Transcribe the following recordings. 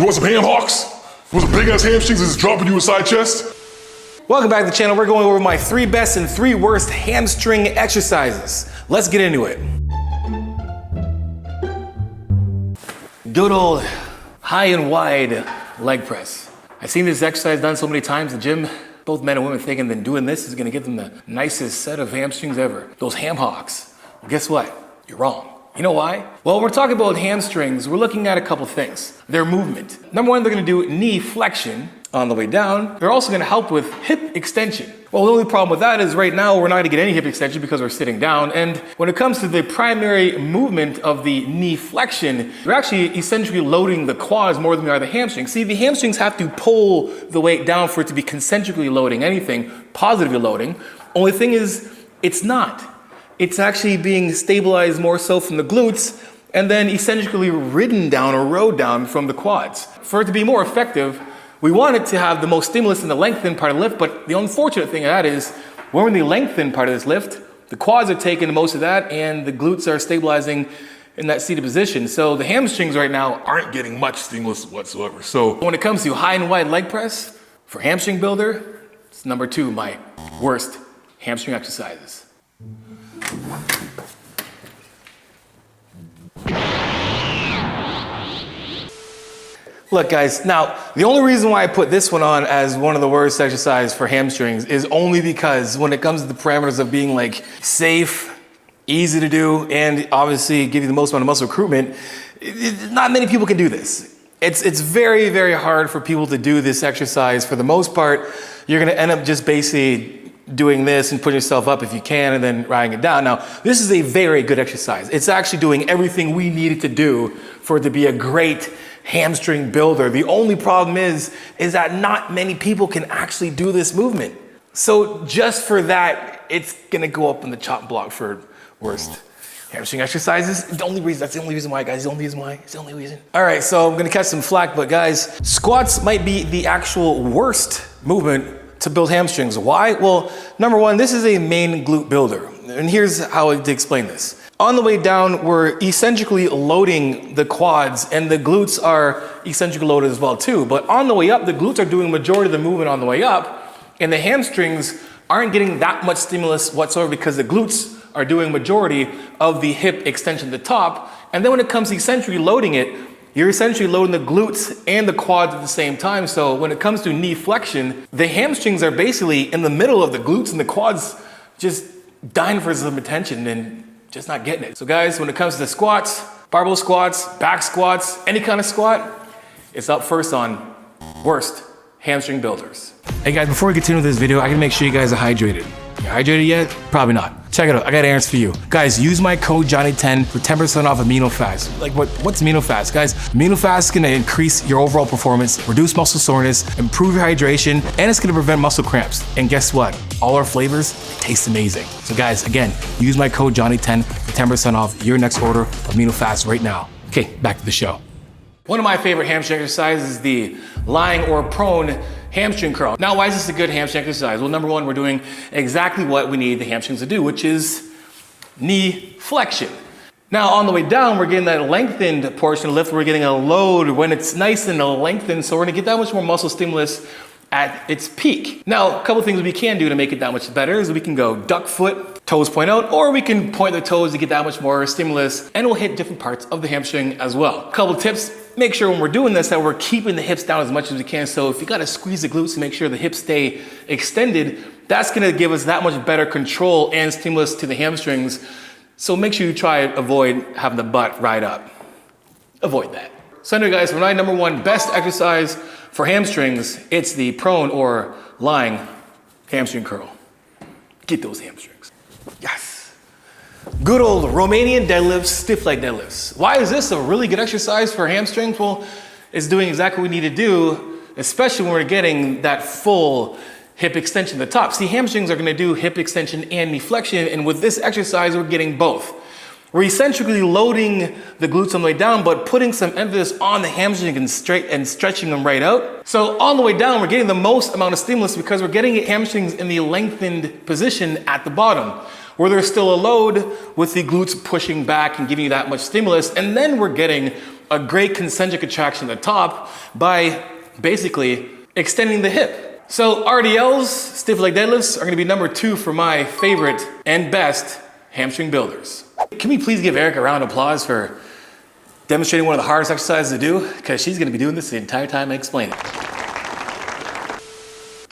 You want some ham hocks? You want some big ass hamstrings that's dropping you a side chest? Welcome back to the channel. We're going over my 3 best and 3 worst hamstring exercises. Let's get into it. Good old high and wide leg press. I've seen this exercise done so many times in the gym, both men and women thinking that doing this is gonna give them the nicest set of hamstrings ever. Those ham hocks. Well, guess what? You're wrong. You know why? Well, when we're talking about hamstrings, we're looking at a couple things. Their movement. Number one, they're gonna do knee flexion on the way down. They're also gonna help with hip extension. Well, the only problem with that is right now we're not gonna get any hip extension because we're sitting down. And when it comes to the primary movement of the knee flexion, we're actually essentially loading the quads more than we are the hamstrings. See, the hamstrings have to pull the weight down for it to be concentrically loading anything, positively loading. Only thing is, it's not. It's actually being stabilized more so from the glutes and then eccentrically ridden down or rode down from the quads. For it to be more effective, we want it to have the most stimulus in the lengthened part of the lift, but the unfortunate thing of that is when we're in the lengthened part of this lift, the quads are taking most of that and the glutes are stabilizing in that seated position. So the hamstrings right now aren't getting much stimulus whatsoever. So when it comes to high and wide leg press for hamstring builder, it's number 2, my worst hamstring exercises. Look guys, now the only reason why I put this one on as one of the worst exercises for hamstrings is only because when it comes to the parameters of being like safe, easy to do, and obviously give you the most amount of muscle recruitment, not many people can do this. It's very, very hard for people to do this exercise. For the most part, you're gonna end up just basically doing this and putting yourself up if you can and then riding it down. Now, this is a very good exercise. It's actually doing everything we needed to do for it to be a great hamstring builder. The only problem is that not many people can actually do this movement. So just for that, it's gonna go up in the chopping block for worst hamstring exercises. That's the only reason why, guys. It's the only reason. All right, so I'm gonna catch some flack, but guys, squats might be the actual worst movement to build hamstrings. Why? Well, number one, this is a main glute builder. And here's how to explain this. On the way down, we're eccentrically loading the quads and the glutes are eccentrically loaded as well too. But on the way up, the glutes are doing the majority of the movement on the way up and the hamstrings aren't getting that much stimulus whatsoever because the glutes are doing majority of the hip extension at the top. And then when it comes to eccentrically loading it, you're essentially loading the glutes and the quads at the same time. So when it comes to knee flexion, the hamstrings are basically in the middle of the glutes and the quads just dying for some attention and just not getting it. So guys, when it comes to the squats, barbell squats, back squats, any kind of squat, it's up first on worst hamstring builders. Hey guys, before we continue with this video, I gotta make sure you guys are hydrated. You hydrated yet? Probably not. Check it out, I got answers for you. Guys, use my code Johnny10 for 10% off amino fast. Like what's amino fast? Guys, amino fast is gonna increase your overall performance, reduce muscle soreness, improve your hydration, and it's gonna prevent muscle cramps. And guess what? All our flavors taste amazing. So guys, again, use my code Johnny10 for 10% off your next order of amino fast right now. Okay, back to the show. One of my favorite hamstring exercises is the lying or prone hamstring curl. Now, why is this a good hamstring exercise? Well, number one, we're doing exactly what we need the hamstrings to do, which is knee flexion. Now, on the way down, we're getting that lengthened portion of the lift. We're getting a load when it's nice and lengthened, so we're gonna get that much more muscle stimulus at its peak. Now, a couple things we can do to make it that much better is we can go duck foot, toes point out, or we can point the toes to get that much more stimulus, and we'll hit different parts of the hamstring as well. A couple tips. Make sure when we're doing this that we're keeping the hips down as much as we can. So if you gotta squeeze the glutes to make sure the hips stay extended, that's gonna give us that much better control and stimulus to the hamstrings. So make sure you try to avoid having the butt right up. Avoid that. So anyway guys, for my number 1 best exercise for hamstrings, it's the prone or lying hamstring curl. Get those hamstrings. Yes. Good old Romanian deadlifts, stiff leg deadlifts. Why is this a really good exercise for hamstrings? Well, it's doing exactly what we need to do, especially when we're getting that full hip extension at the top. See, hamstrings are gonna do hip extension and knee flexion, and with this exercise, we're getting both. We're essentially loading the glutes on the way down, but putting some emphasis on the hamstring and stretching them right out. So on the way down, we're getting the most amount of stimulus because we're getting hamstrings in the lengthened position at the bottom. where there's still a load with the glutes pushing back and giving you that much stimulus. And then we're getting a great concentric contraction at the top by basically extending the hip. So RDLs, stiff leg deadlifts, are gonna be number 2 for my favorite and best hamstring builders. Can we please give Eric a round of applause for demonstrating one of the hardest exercises to do? Because she's gonna be doing this the entire time I explain it.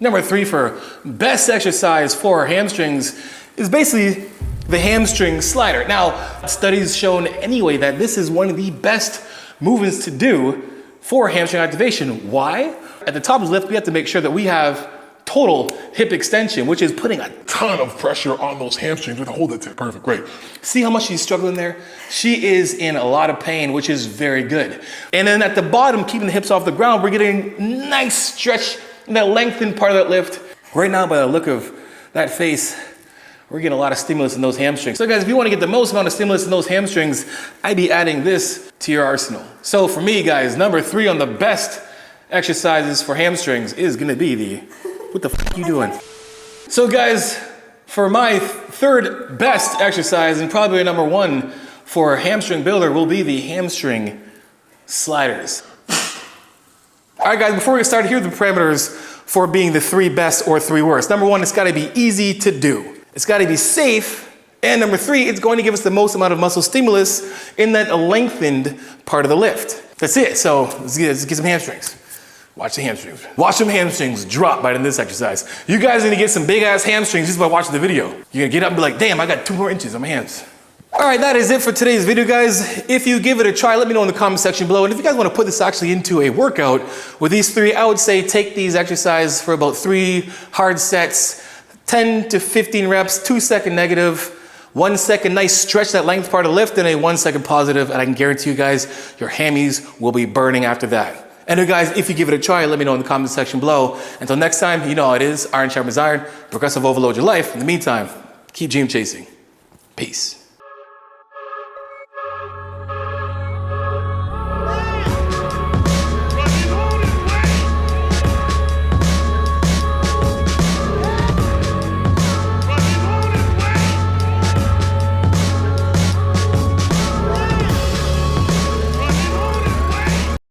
Number 3 for best exercise for hamstrings is basically the hamstring slider. Now, studies shown anyway that this is one of the best movements to do for hamstring activation. Why? At the top of the lift, we have to make sure that we have total hip extension, which is putting a Ton of pressure on those hamstrings. We have to hold it. Perfect, great. See how much she's struggling there? She is in a lot of pain, which is very good. And then at the bottom, keeping the hips off the ground, we're getting nice stretch in that lengthened part of that lift. Right now, by the look of that face, we're getting a lot of stimulus in those hamstrings. So guys, if you want to get the most amount of stimulus in those hamstrings, I'd be adding this to your arsenal. So for me, guys, number 3 on the best exercises for hamstrings is gonna be the, what the f you doing? So guys, for my third best exercise, and probably number 1 for hamstring builder, will be the hamstring sliders. All right, guys, before we get started, here are the parameters for being the 3 best or 3 worst. Number 1, it's gotta be easy to do. It's gotta be safe. And number 3, it's going to give us the most amount of muscle stimulus in that lengthened part of the lift. That's it, so let's get some hamstrings. Watch the hamstrings. Watch them hamstrings drop by the end of this exercise. You guys are gonna get some big ass hamstrings just by watching the video. You're gonna get up and be like, damn, I got 2 more inches on my hands. All right, that is it for today's video, guys. If you give it a try, let me know in the comment section below. And if you guys want to put this actually into a workout with these 3, I would say take these exercises for about 3 hard sets, 10 to 15 reps, 2-second negative, 1 second nice stretch that length part of the lift, and a 1 second positive, and I can guarantee you guys, your hammies will be burning after that. And guys, if you give it a try, let me know in the comment section below. Until next time, you know how it is, iron sharpens iron, progressive overload your life. In the meantime, keep dream chasing. Peace.